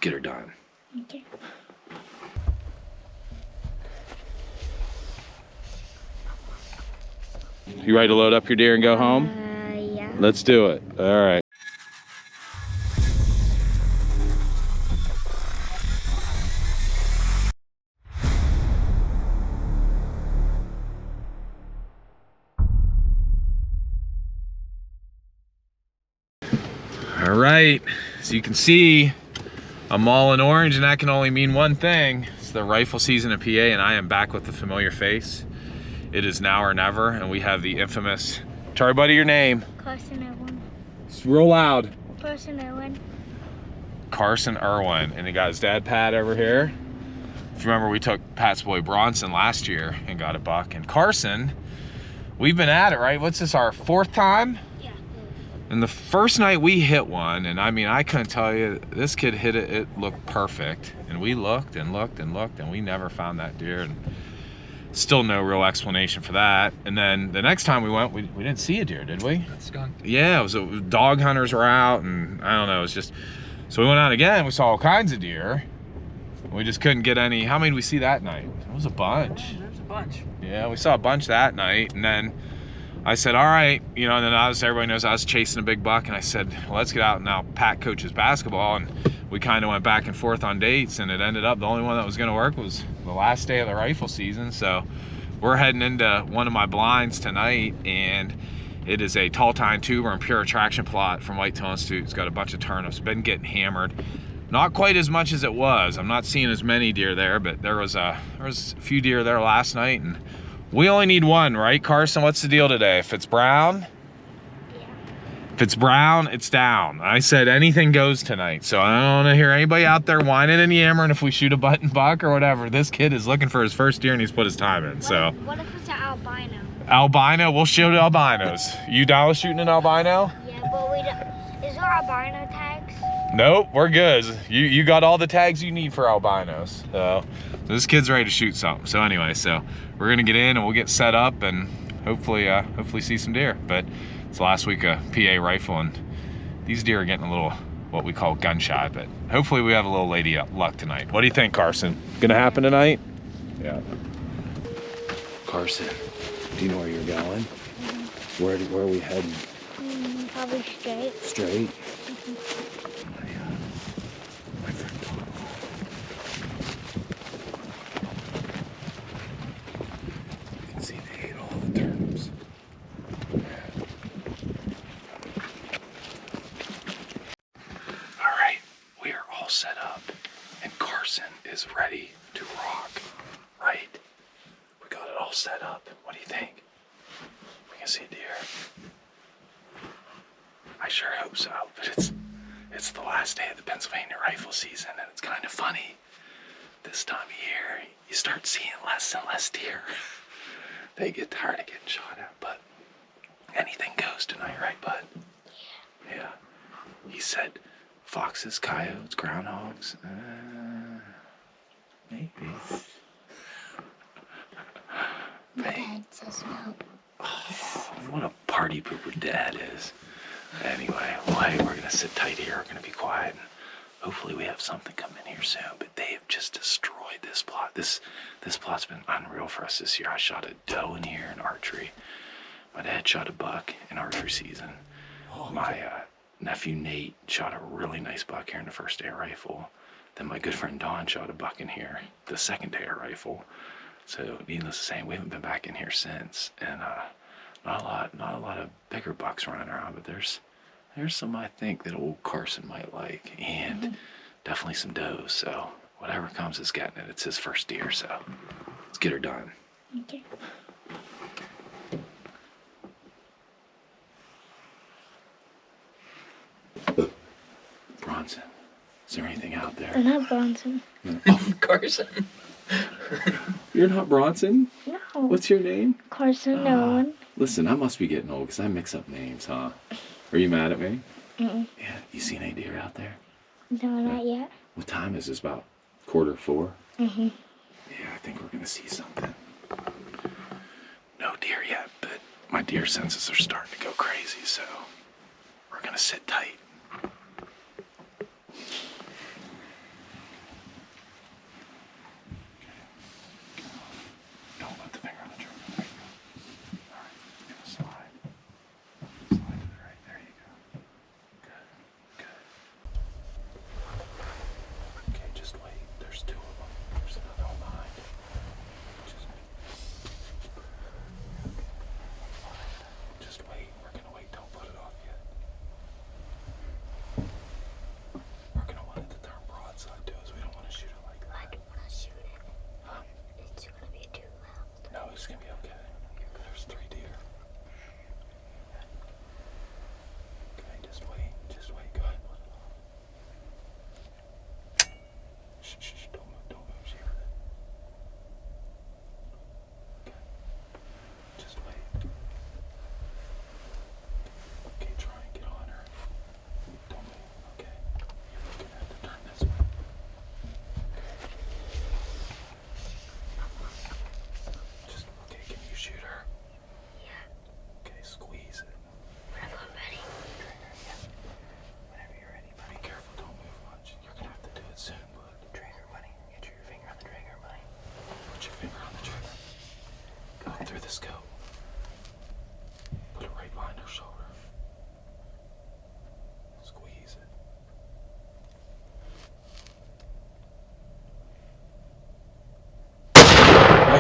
get her done. Okay. You ready to load up your deer and go home? Yeah. Let's do it. All right. All right, as you can see, I'm all in orange, and that can only mean one thing. It's the rifle season in PA, and I am back with the familiar face. It is now or never, and we have the infamous, sorry buddy, your name? Karson Irwin. It's real loud. Karson Irwin. Karson Irwin, and he got his dad Pat over here. If you remember, we took Pat's boy Bronson last year and got a buck. And Karson, we've been at it, right? What's this, our 4th time? Yeah. And the first night we hit one, and I mean, I couldn't tell you, this kid hit it, it looked perfect. And we looked and looked and looked, and we never found that deer. And still no real explanation for that. And then the next time we went, we didn't see a deer, did we? It's gone. Yeah, it was dog hunters were out, and I don't know, it was just, so we went out again, we saw all kinds of deer. We just couldn't get any. How many did we see that night? It was a bunch. Yeah, there's a bunch. Yeah, we saw a bunch that night, and then I said, all right, you know, and then everybody knows I was chasing a big buck, and I said, well, let's get out. Now Pat coaches basketball, and we kind of went back and forth on dates, and it ended up the only one that was gonna work was the last day of the rifle season. So we're heading into one of my blinds tonight, and it is a tall tine tuber and pure attraction plot from Whitetail Institute. It's got a bunch of turnips, been getting hammered. Not quite as much as it was. I'm not seeing as many deer there, but there was a few deer there last night, and we only need one, right, Karson? What's the deal today? If it's brown, Yeah. if it's brown, it's down. I said anything goes tonight, so I don't want to hear anybody out there whining and yammering if we shoot a button buck or whatever. This kid is looking for his first deer, and he's put his time in. So What if it's an albino? albino, we'll shoot albinos. You down with shooting an albino? Yeah, but we don't. Is there albino tags? Nope, we're good. You got all the tags you need for albinos. So this kid's ready to shoot something. So anyway, so we're gonna get in and we'll get set up and hopefully see some deer. But it's the last week of PA rifle, and these deer are getting a little what we call gun shy. But hopefully we have a little lady luck tonight. What do you think, Karson? Gonna happen tonight? Yeah. Karson, do you know where you're going? Where are we heading? Probably straight. Straight. Set up, and Karson is ready to rock, right? We got it all set up. What do you think? We can see a deer. I sure hope so, but it's the last day of the Pennsylvania rifle season, and it's kind of funny. This time of year, you start seeing less and less deer. They get tired of getting shot at, but anything goes tonight, right, bud? Yeah. He said foxes, coyotes, groundhogs, maybe. Dad says no. Oh, what a party pooper Dad is. Anyway, well, hey, we're gonna sit tight here. We're gonna be quiet, and hopefully we have something come in here soon. But they have just destroyed this plot. This plot's been unreal for us this year. I shot a doe in here in archery. My dad shot a buck in archery season. My nephew Nate shot a really nice buck here in the first day of rifle. Then my good friend Don shot a buck in here the second day of rifle. So needless to say, we haven't been back in here since. And not a lot of bigger bucks running around, but there's some I think that old Karson might like, and definitely some does. So whatever comes is getting it. It's his first deer, so let's get her done. Okay. Bronson, is there anything out there? I'm not Bronson. Karson. You're not Bronson? No. What's your name? Karson Irwin. Listen, I must be getting old because I mix up names, huh? Are you mad at me? Mm-mm. Yeah, you seen any deer out there? No, not yet. What time is this, about 3:45? Mm-hmm. Yeah, I think we're gonna see something. No deer yet, but my deer senses are starting to go crazy, so we're gonna sit tight.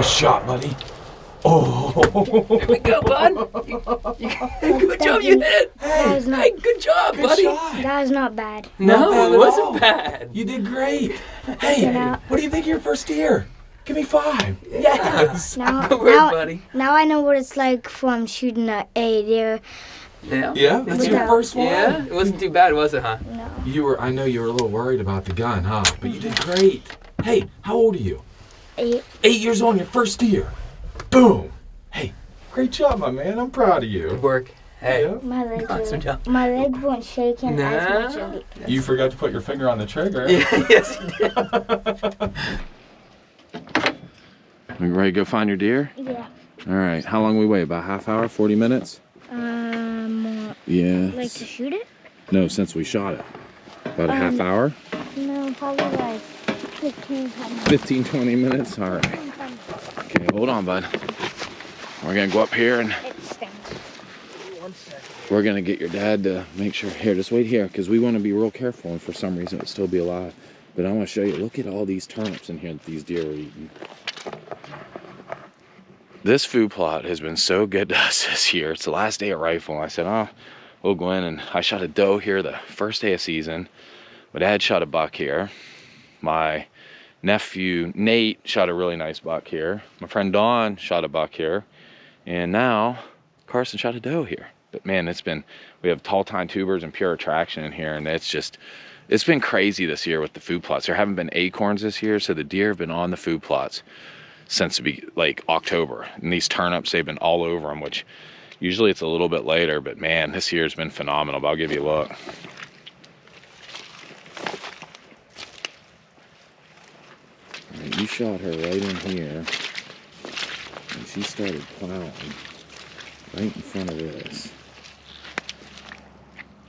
Nice shot, buddy. Oh. Here we go, bud. Good job, you hit it. That was not, Hey, good job, Good buddy. shot. that was not bad. No, Not bad it at wasn't all. bad. You did great. Hey, Yeah. what do you think of your first deer? Give me 5. Yes. Now, Good work, now, buddy. now I know what it's like from shooting a deer. Yeah. Yeah, that's your Without- first one. Yeah. It wasn't too bad, was it, huh? No. I know you were a little worried about the gun, huh? But you did great. Hey, how old are you? 8. 8 years old, your first deer. Boom. Hey, great job, my man. I'm proud of you. Good work. Hey. Yeah. Awesome job. My legs weren't shaking as No. much as it. You forgot to put your finger on the trigger. Yeah, yes, you did. You ready to go find your deer? Yeah. All right. How long we wait? About half hour, 40 minutes? Yeah. Like to shoot it? No, since we shot it. About a half hour? No, probably like 15 times. 15, 20 minutes? All right. Okay, hold on, bud. We're going to go up here and It stinks. we're going to get your dad to make sure. Here, just wait here because we want to be real careful and for some reason it'll still be alive. But I want to show you. Look at all these turnips in here that these deer are eating. This food plot has been so good to us this year. It's the last day of rifle. I said, oh, we'll go in, and I shot a doe here the first day of season. My dad shot a buck here. My nephew Nate shot a really nice buck here. My friend Dawn shot a buck here. And now Karson shot a doe here. But man, we have tall tine tubers and pure attraction in here, and it's been crazy this year with the food plots. There haven't been acorns this year, so the deer have been on the food plots since like October. And these turnips, they've been all over them, which usually it's a little bit later, but man, this year's been phenomenal. But I'll give you a look. And you shot her right in here, and she started plowing right in front of this.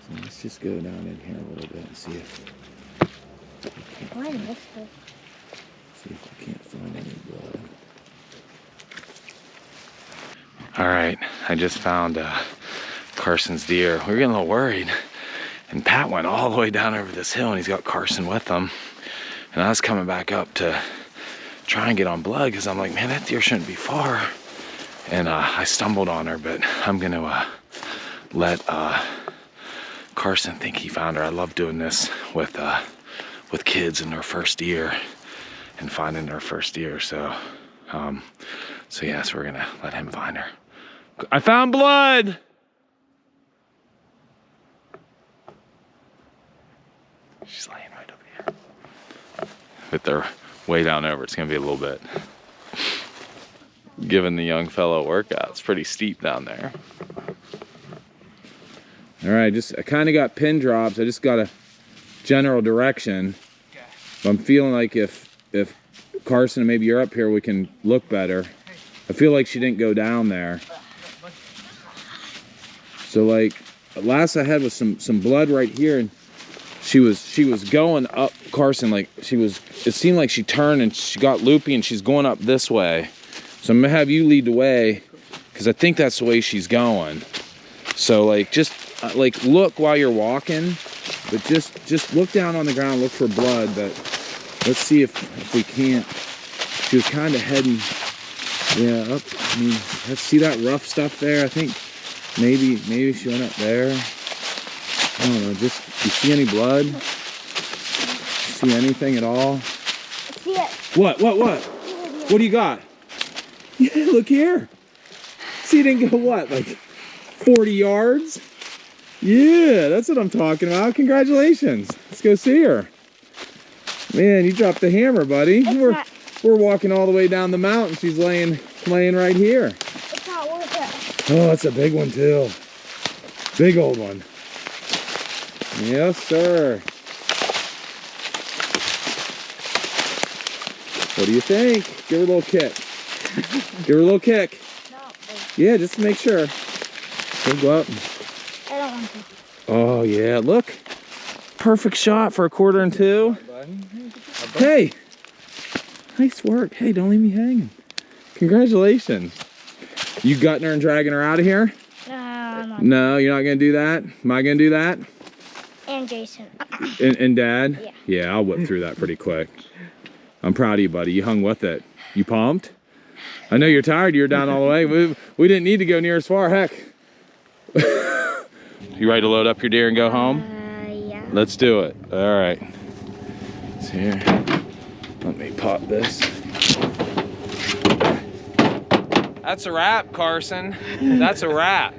So let's just go down in here a little bit and see if Why this way? See if we can't find any blood. All right, I just found Karson's deer. We were getting a little worried, and Pat went all the way down over this hill, and he's got Karson with him. And I was coming back up to try and get on blood because I'm like, man, that deer shouldn't be far. And I stumbled on her, but I'm gonna let Karson think he found her. I love doing this with kids and their first deer and finding their first deer. So yes, we're gonna let him find her. I found blood. She's laying right over here. But they're way down over. It's gonna be a little bit. Giving the young fellow a workout. It's pretty steep down there. All right, I kind of got pin drops. I just got a general direction. But I'm feeling like if Karson, maybe you're up here, we can look better. I feel like she didn't go down there. So like, last I had was some blood right here, and she was going up Karson, like it seemed like she turned and she got loopy and she's going up this way. So I'm gonna have you lead the way, because I think that's the way she's going. So like, just like look while you're walking, but just look down on the ground, look for blood. But let's see if we can't. She was kind of heading, yeah, up. I mean, let's see that rough stuff there. I think maybe she went up there. I don't know. Just, you see any blood? See anything at all? See it. What? What do you got? Yeah, look here. See, it didn't go what, like 40 yards? Yeah, that's what I'm talking about. Congratulations. Let's go see her. Man, you dropped the hammer, buddy. We're walking all the way down the mountain. She's laying right here. It's not worth it. Oh, that's a big one too. Big old one. Yes, sir. What do you think? Give her a little kick. Give her a little kick. No, Yeah, just to make sure. We'll go up. I don't want to. Oh yeah, look. Perfect shot for a 1/4 2. Hey, nice work. Hey, don't leave me hanging. Congratulations. You gutting her and dragging her out of here? No, I'm not. No, you're not gonna do that? Am I gonna do that? And Jason. And Dad? Yeah. Yeah, I'll whip through that pretty quick. I'm proud of you, buddy. You hung with it. You pumped? I know you're tired. You're down all the way. We didn't need to go near as far. Heck. You ready to load up your deer and go home? Yeah. Let's do it. All right. So here, let me pop this. That's a wrap, Carson. That's a wrap.